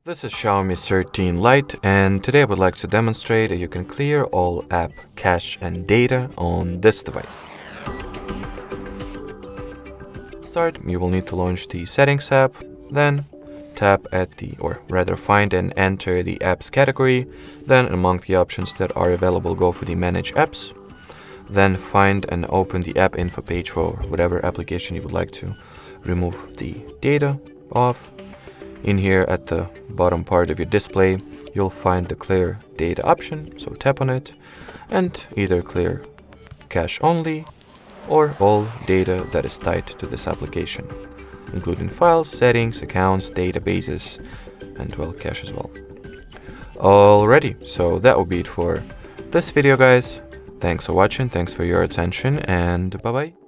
This is Xiaomi 13 Lite, and today I would like to demonstrate that you can clear all app cache and data on this device. To start, you will need to launch the Settings app, then tap at find and enter the apps category, then among the options that are available go for the Manage Apps, then find and open the app info page for whatever application you would like to remove the data of. In here at the bottom part of your display, you'll find the clear data option, so tap on it and either clear cache only or all data that is tied to this application, including files, settings, accounts, databases, and cache as well. Alrighty, so that will be it for this video, guys. Thanks for watching, thanks for your attention, and bye bye.